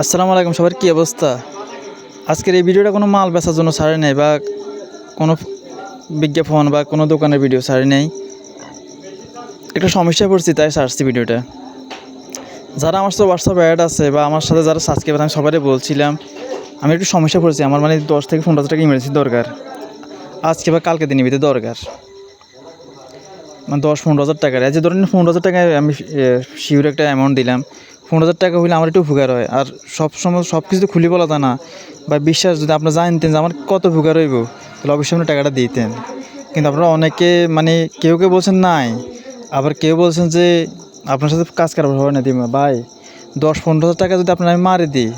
আসসালামু আলাইকুম, সবার কী অবস্থা? আজকের এই ভিডিওটা কোনো মাল বেচার জন্য ছাড়ি নাই বা কোনো বিজ্ঞাপন বা কোনো দোকানের ভিডিও ছাড়ি নাই। একটা সমস্যায় পড়ছি তাই ছাড়ছি ভিডিওটা। যারা আমার সাথে হোয়াটসঅ্যাপ অ্যাড আছে বা আমার সাথে যারা সাবস্ক্রাইবার, আমি সবাই বলছিলাম আমি একটু সমস্যা পড়ছি। আমার 10 থেকে 15 হাজার টাকা ইমার্জেন্সি দরকার, আজকে বা কালকে দিনের ভিতরে দরকার। 10-15 হাজার টাকার, যে ধরেন 15 হাজার টাকায় আমি শিওর একটা অ্যামাউন্ট দিলাম। 15 হাজার টাকা হইলে আমার একটু উপকার হয়। আর সবসময় সব কিছু খুলে বলা যায় না, বা বিশ্বাস যদি আপনারা জানতেন যে আমার কত উপকার হইব, তাহলে অবশ্যই আপনি টাকাটা দিতেন। কিন্তু আপনারা অনেকে কেউ কেউ বলছেন নাই, আবার কেউ বলছেন যে আপনার সাথে কাজ কারবার হবে না দিমা ভাই। 10-15 হাজার টাকা যদি আপনার আমি মারি দিই,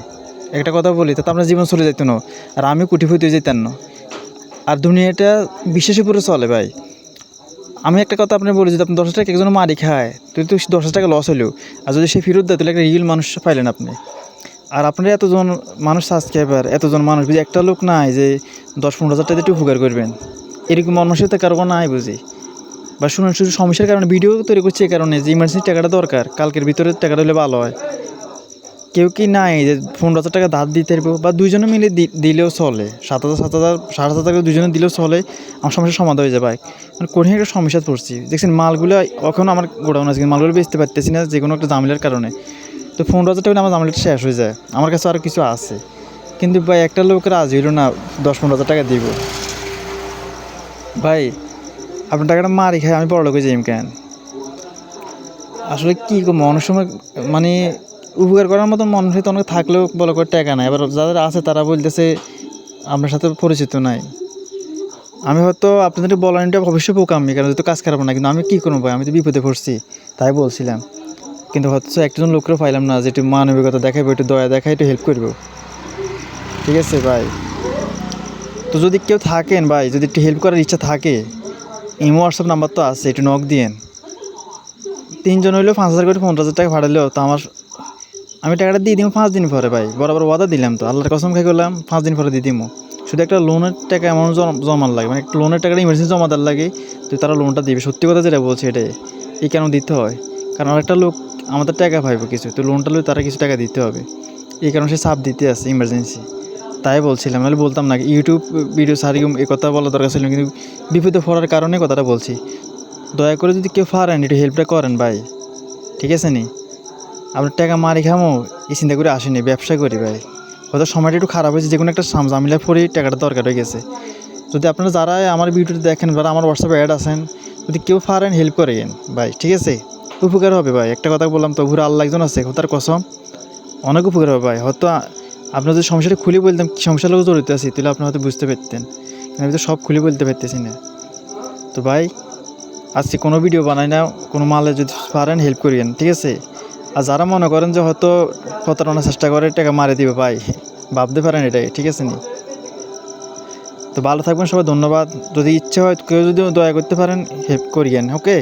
একটা কথা বলি, তাতে আপনার জীবন চলে যেত না, আর আমি কোটিপতি যেতেন না। আর দুনিয়াটা বিশ্বাসের উপরে চলে ভাই। আমি একটা কথা আপনি বলি, যদি আপনি 10 হাজার টাকা একজন মারি খায়, তুই তো 10 হাজার টাকা লস হলেও, আর যদি সে ফেরত দেয়, তাহলে একটা রিয়েল মানুষ পাইলেন আপনি। আর আপনার এতজন মানুষ সাবস্ক্রাইবার, এতজন মানুষ বুঝি, একটা লোক নাই যে 10-15 হাজার টাকা একটু উপকার করবেন, এরকম মানুষের তো কারো নাই বুঝি। বা শুনুন, শুধু সমস্যার কারণে ভিডিও তৈরি করছি, এই কারণে যে ইমার্জেন্সি টাকাটা দরকার, কালকের ভিতরে টাকাটা হলে ভালো হয়। কেউ কি নাই যে 15 হাজার টাকা ধার দিতে পারবো, বা দুইজনে মিলে দিলেও চলে, 7,000 7,000 7,500 টাকা দুজনে দিলেও চলে, আমার সমস্যার সমাধান হয়ে যাবে। কঠিন একটা সমস্যা পড়ছি, দেখছেন মালগুলো এখন আমার গোডাউন আছে, কিন্তু মালগুলো বেচতে পারতেছি না যে কোনো একটা ঝামেলার কারণে। তো 15 হাজার টাকা আমার ঝামেলাটা শেষ হয়ে যায়। আমার কাছে আরও কিছু আছে, কিন্তু ভাই একটা লোকের রাজি হইল না 10-15 হাজার টাকা দিব। ভাই আপনার টাকাটা মারি খাই আমি বড় লোক হয়ে যাই কেন? আসলে কী করবো, অনেক সময় উপকার করার মতন মানুষ তো অনেক থাকলেও বলে করে টাকা নাই। এবার যাদের আছে তারা বলতেছে আপনার সাথে পরিচিত নাই। আমি হয়তো আপনাদের বলানিটা অবশ্যই বোকামি, কারণ যেহেতু কাজ খারাপ না, কিন্তু আমি কী করবো ভাই, আমি তো বিপদে পড়ছি তাই বলছিলাম। কিন্তু হয়তো একজন লোককেও পাইলাম না যে একটু মানবিকতা দেখাইবো, একটু দয়া দেখাই, একটু হেল্প করবো। ঠিক আছে ভাই, তো যদি কেউ থাকেন ভাই, যদি একটু হেল্প করার ইচ্ছা থাকে, ইমো হোয়াটসঅ্যাপ নাম্বার তো আছে, একটু নক দিয়েন। 3 জন হইলেও 5,000 করে 15 হাজার টাকা ভাড়ালেও তো আমি টাকাটা দিয়ে দিব 5 দিন পরে ভাই। বরাবর ওয়াদা দিলাম, তো আল্লাহর কসম খাই করলাম 5 দিন পরে দিয়ে দিব। শুধু একটা লোনের টাকা এমন জমার লাগে, একটা লোনের টাকাটা ইমার্জেন্সি জমা দেওয়ার লাগে, তো তারা লোনটা দিবে। সত্যি কথা যেটা বলছে এটাই, এই কেন দিতে হয়, কারণ আরেকটা লোক আমাদের টাকা পাইব কিছু, তো লোনটা লই তারা কিছু টাকা দিতে হবে, এই কারণে সে চাপ দিতে আছে ইমার্জেন্সি। তাই বলছিলাম, নাহলে বলতাম না। ইউটিউব ভিডিও সারি এই কথা বলা দরকার ছিল, কিন্তু বিপদে পড়ার কারণে কথাটা বলছি। দয়া করে যদি কেউ পারেন একটু হেল্পটা করেন ভাই, ঠিক আছে নি? আপনার টাকা মারি খামো এই চিন্তা করে আসেনি, ব্যবসা করি ভাই। হয়তো সময়টা একটু খারাপ হয়েছে, যে কোনো একটা ঝামেলা পরেই টাকাটা দরকার হয়ে গেছে। যদি আপনারা যারা আমার ভিডিওতে দেখেন বা আমার হোয়াটসঅ্যাপে অ্যাড আছেন, যদি কেউ পারেন হেল্প করেন ভাই, ঠিক আছে? উপকার হবে ভাই। একটা কথা বললাম তো, ঘুরে আল্লাহ একজন আছে, তার কসম অনেক উপকার হবে ভাই। হয়তো আপনার যদি সমস্যাটা খুলে বলতাম কী সমস্যার লোক জড়িত আছি, তাহলে আপনি হয়তো বুঝতে পারতেন, কিন্তু আমি তো সব খুলে বলতে পারতেছি না। তো ভাই আজকে কোনো ভিডিও বানাই না, কোনো মালে যদি পারেন হেল্প করিয়েন, ঠিক আছে? আর যারা মনে করেন যে হয়তো প্রতারণার চেষ্টা করে টাকা মারি দিবে ভাই, ভাবতে পারেন এটাই, ঠিক আছে নি? তো ভালো থাকবেন সবাই, ধন্যবাদ। যদি ইচ্ছে হয় কেউ যদি দয়া করতে পারেন হেল্প করিয়েন, ওকে?